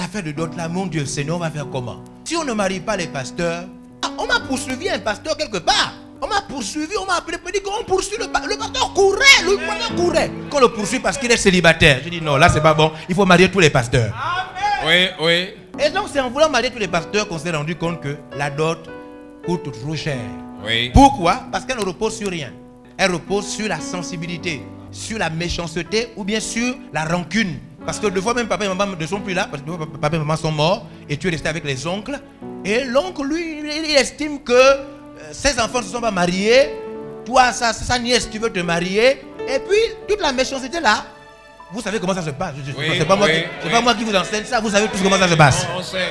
affaire de dot là, mon Dieu, Seigneur, on va faire comment? Si on ne marie pas les pasteurs, on m'a poursuivi un pasteur quelque part. On m'a poursuivi, on m'a appelé, dit qu'on poursuit le pasteur courait, le pasteur courait. Qu'on le poursuit parce qu'il est célibataire. Je dis non, là c'est pas bon, il faut marier tous les pasteurs. Oui, oui. Et donc c'est en voulant marier tous les pasteurs qu'on s'est rendu compte que la dot coûte trop cher. Oui. Pourquoi? Parce qu'elle ne repose sur rien. Elle repose sur la sensibilité, sur la méchanceté ou bien sur la rancune. Parce que deux fois même papa et maman ne sont plus là, parce que papa et maman sont morts et tu es resté avec les oncles. Et l'oncle, lui, il estime que ses enfants ne se sont pas mariés. Toi, sa nièce, tu veux te marier. Et puis, toute la méchanceté là, vous savez comment ça se passe. C'est pas moi qui vous enseigne ça, vous savez tous comment ça se passe. On sait.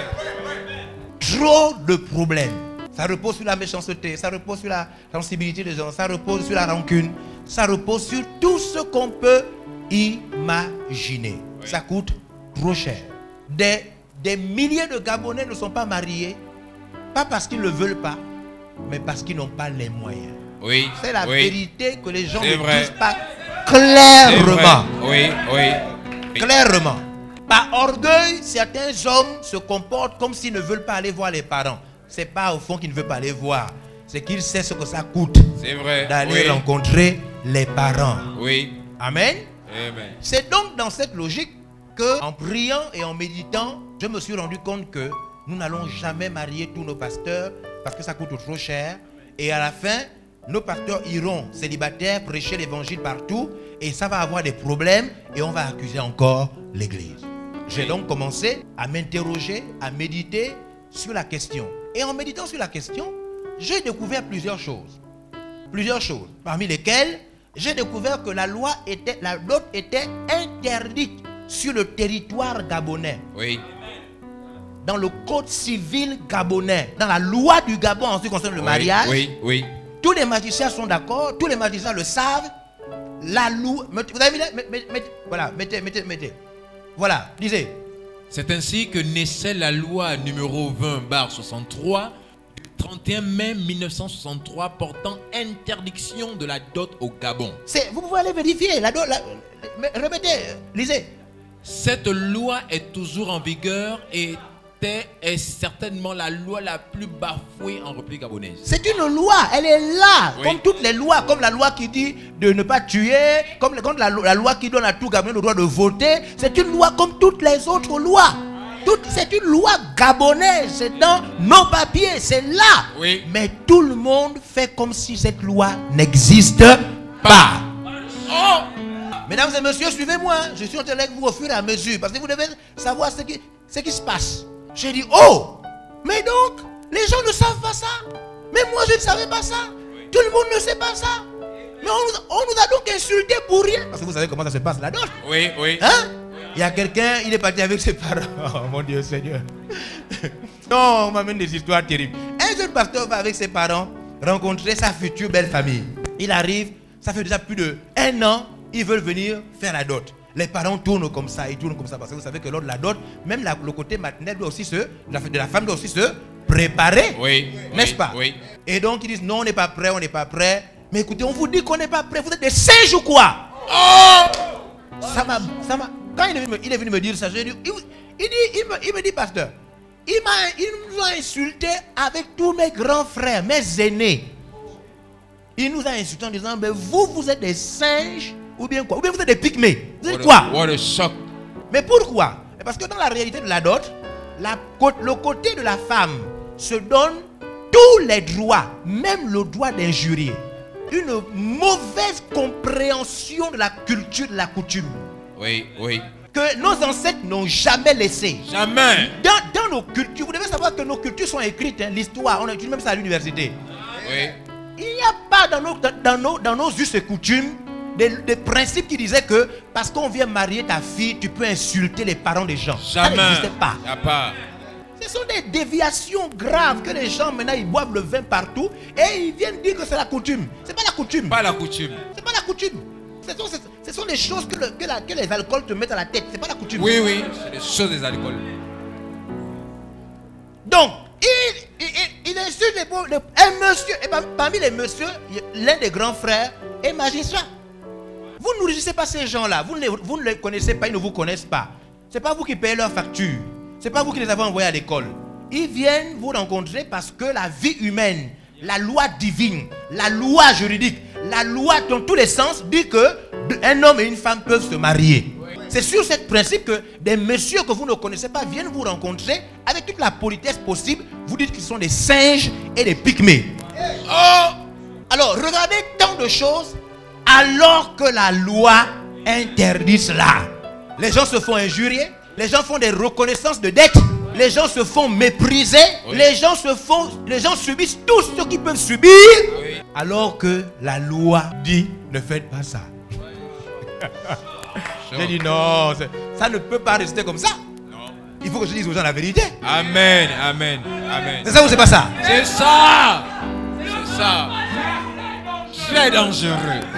Trop de problèmes. Ça repose sur la méchanceté, ça repose sur la sensibilité des gens, ça repose sur la rancune, ça repose sur tout ce qu'on peut imaginer. Oui. Ça coûte trop cher. Des milliers de Gabonais ne sont pas mariés, pas parce qu'ils ne le veulent pas, mais parce qu'ils n'ont pas les moyens. Oui. C'est la vérité que les gens ne vrai. disent pas clairement. Oui, oui. Clairement. Par orgueil, certains hommes se comportent comme s'ils ne veulent pas aller voir les parents. C'est pas au fond qu'ils ne veulent pas aller voir. C'est qu'ils savent ce que ça coûte. C'est vrai. D'aller rencontrer les parents. Oui. Amen. Amen. C'est donc dans cette logique que, en priant et en méditant, je me suis rendu compte que nous n'allons jamais marier tous nos pasteurs parce que ça coûte trop cher. Et à la fin, nos pasteurs iront célibataires prêcher l'évangile partout et ça va avoir des problèmes et on va accuser encore l'église. J'ai donc commencé à m'interroger, à méditer sur la question. Et en méditant sur la question, j'ai découvert plusieurs choses. Plusieurs choses, parmi lesquelles j'ai découvert que la dot était interdite sur le territoire gabonais. Oui. Dans le code civil gabonais, dans la loi du Gabon en ce qui concerne le mariage. Oui, oui. Tous les magistrats sont d'accord, tous les magistrats le savent. La loi. Vous avez mis voilà, mettez. Voilà, lisez. C'est ainsi que naissait la loi numéro 20/63 du 31 mai 1963 portant interdiction de la dot au Gabon. Vous pouvez aller vérifier. La dot, répétez, lisez. Cette loi est toujours en vigueur et est certainement la loi la plus bafouée en République gabonaise. C'est une loi, elle est là, comme toutes les lois, comme la loi qui dit de ne pas tuer, comme la loi qui donne à tout Gabonais le droit de voter. C'est une loi comme toutes les autres lois. C'est une loi gabonaise, c'est dans nos papiers, c'est là. Oui. Mais tout le monde fait comme si cette loi n'existe pas. Oh! Mesdames et messieurs, suivez-moi. Je suis en train de vous au fur et à mesure, parce que vous devez savoir ce qui se passe. J'ai dit, oh, mais donc, les gens ne savent pas ça. Mais moi, je ne savais pas ça. Tout le monde ne sait pas ça. Mais on nous a donc insultés pour rien. Parce que vous savez comment ça se passe là-dedans. Oui, oui. Hein? Il y a quelqu'un, il est parti avec ses parents. Oh mon Dieu Seigneur. Non, on m'amène des histoires terribles. Un jeune pasteur va avec ses parents rencontrer sa future belle famille. Il arrive, ça fait déjà plus d'1 an, ils veulent venir faire la dot. Les parents tournent comme ça, ils tournent comme ça, parce que vous savez que lors de la dot, même le côté maternel doit aussi de la femme doit aussi se préparer. Oui. N'est-ce pas? Oui. Et donc ils disent non, on n'est pas prêt, on n'est pas prêt. Mais écoutez, on vous dit qu'on n'est pas prêt, vous êtes des singes ou quoi? Oh! Ça m'a. Quand il est venu me dire ça, il me dit, pasteur, il nous a insultés avec tous mes grands frères, mes aînés. Il nous a insultés en disant, mais vous êtes des singes. Ou bien quoi? Ou bien vous êtes des pygmées. Vous êtes quoi? What a shock. Mais pourquoi? Parce que dans la réalité de la dot, le côté de la femme se donne tous les droits, même le droit d'injurier. Une mauvaise compréhension de la culture, de la coutume. Oui, oui. Que nos ancêtres n'ont jamais laissé. Jamais. Dans nos cultures, vous devez savoir que nos cultures sont écrites, hein, l'histoire, on étudie même ça à l'université. Oui. Il n'y a pas dans nos us et coutumes des principes qui disaient que parce qu'on vient marier ta fille, tu peux insulter les parents des gens. Jamais. Ça n'existait pas. Y a pas. Ce sont des déviations graves que les gens maintenant ils boivent le vin partout et ils viennent dire que c'est la coutume. C'est pas la coutume. Pas la coutume. C'est pas la coutume. Ce sont des choses que les alcools te mettent à la tête. C'est pas la coutume. Oui, oui. C'est des choses des alcools. Donc, il insulte un monsieur. Et parmi les messieurs, l'un des grands frères est magistrat. Vous ne nourrissez pas ces gens-là. Vous ne les connaissez pas, ils ne vous connaissent pas. Ce n'est pas vous qui payez leurs factures. c'est pas vous qui les avez envoyés à l'école. Ils viennent vous rencontrer parce que la vie humaine, la loi divine, la loi juridique, la loi dans tous les sens dit que un homme et une femme peuvent se marier. C'est sur ce principe que des messieurs que vous ne connaissez pas viennent vous rencontrer avec toute la politesse possible. Vous dites qu'ils sont des singes et des pygmées. Oh! Alors, regardez tant de choses alors que la loi interdit cela. Les gens se font injurier, les gens font des reconnaissances de dettes, les gens se font mépriser, oui. les gens subissent tout ce qu'ils peuvent subir, oui. alors que la loi dit ne faites pas ça. J'ai dit non, ça ne peut pas rester comme ça. Non. Il faut que je dise aux gens la vérité. Amen, amen, amen. C'est ça ou c'est pas ça? C'est ça. C'est ça. Très dangereux.